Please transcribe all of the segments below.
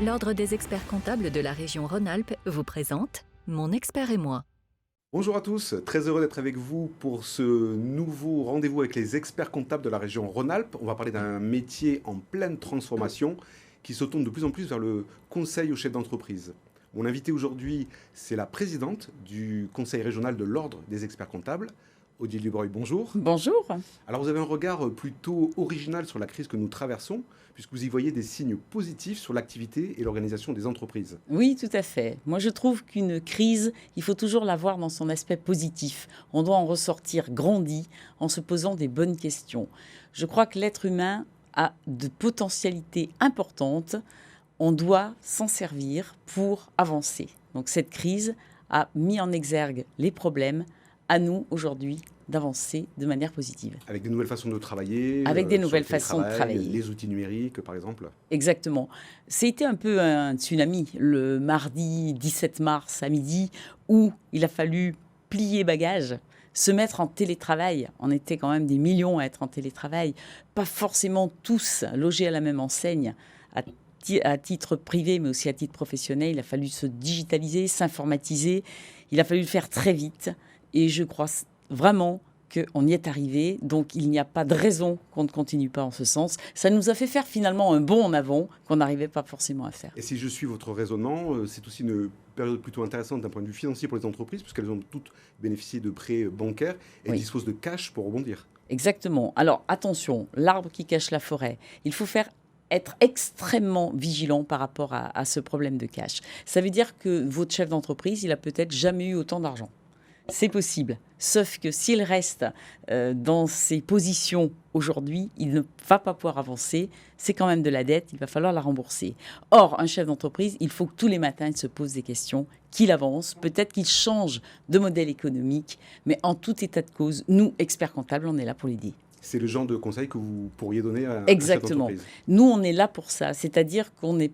L'Ordre des experts comptables de la région Rhône-Alpes vous présente Mon expert et moi. Bonjour à tous, très heureux d'être avec vous pour ce nouveau rendez-vous avec les experts comptables de la région Rhône-Alpes. On va parler d'un métier en pleine transformation qui se tourne de plus en plus vers le conseil aux chefs d'entreprise. Mon invité aujourd'hui, c'est la présidente du conseil régional de l'Ordre des experts comptables, Odile Dubreuil, bonjour. Bonjour. Alors vous avez un regard plutôt original sur la crise que nous traversons, puisque vous y voyez des signes positifs sur l'activité et l'organisation des entreprises. Oui, tout à fait. Moi, je trouve qu'une crise, il faut toujours la voir dans son aspect positif. On doit en ressortir grandi en se posant des bonnes questions. Je crois que l'être humain a de potentialités importantes. On doit s'en servir pour avancer. Donc cette crise a mis en exergue les problèmes. À nous, aujourd'hui, d'avancer de manière positive. Avec des nouvelles façons de travailler, Avec des sur nouvelles le façons de télétravail, travailler. les outils numériques par exemple. Exactement. C'était un peu un tsunami le mardi 17 mars à midi où il a fallu plier bagages, se mettre en télétravail. On était quand même des millions à être en télétravail, pas forcément tous logés à la même enseigne. À titre privé, mais aussi à titre professionnel, il a fallu se digitaliser, s'informatiser. Il a fallu le faire très vite. Et je crois vraiment qu'on y est arrivé. Donc, il n'y a pas de raison qu'on ne continue pas en ce sens. Ça nous a fait faire finalement un bond en avant qu'on n'arrivait pas forcément à faire. Et si je suis votre raisonnement, c'est aussi une période plutôt intéressante d'un point de vue financier pour les entreprises, puisqu'elles ont toutes bénéficié de prêts bancaires et Oui. disposent de cash pour rebondir. Exactement. Alors, attention, l'arbre qui cache la forêt. Il faut être extrêmement vigilant par rapport à ce problème de cash. Ça veut dire que votre chef d'entreprise, il a peut-être jamais eu autant d'argent. C'est possible. Sauf que s'il reste dans ses positions aujourd'hui, il ne va pas pouvoir avancer. C'est quand même de la dette, il va falloir la rembourser. Or, un chef d'entreprise, il faut que tous les matins, il se pose des questions, qu'il avance, peut-être qu'il change de modèle économique, mais en tout état de cause, nous, experts comptables, on est là pour l'aider. C'est le genre de conseil que vous pourriez donner à un chef Exactement. d'entreprise. Nous, on est là pour ça. C'est-à-dire qu'on est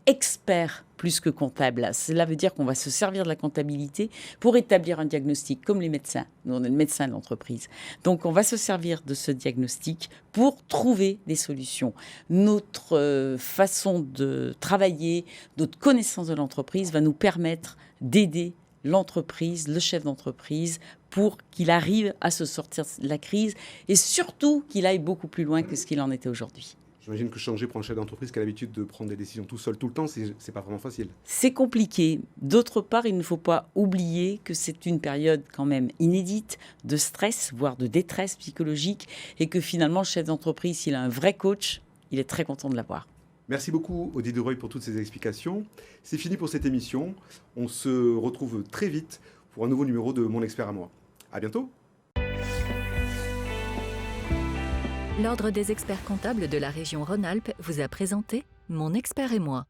expert plus que comptable. Cela veut dire qu'on va se servir de la comptabilité pour établir un diagnostic, comme les médecins. Nous, on est le médecin de l'entreprise. Donc, on va se servir de ce diagnostic pour trouver des solutions. Notre façon de travailler, notre connaissance de l'entreprise va nous permettre d'aider l'entreprise, le chef d'entreprise, pour qu'il arrive à se sortir de la crise et surtout qu'il aille beaucoup plus loin que ce qu'il en était aujourd'hui. J'imagine que changer pour un chef d'entreprise qui a l'habitude de prendre des décisions tout seul tout le temps, c'est pas vraiment facile. C'est compliqué. D'autre part, il ne faut pas oublier que c'est une période quand même inédite de stress, voire de détresse psychologique, et que finalement, le chef d'entreprise, s'il a un vrai coach, il est très content de l'avoir. Merci beaucoup Odile Dubreuil pour toutes ces explications. C'est fini pour cette émission. On se retrouve très vite pour un nouveau numéro de Mon expert à moi. À bientôt. L'Ordre des experts comptables de la région Rhône-Alpes vous a présenté Mon expert et moi.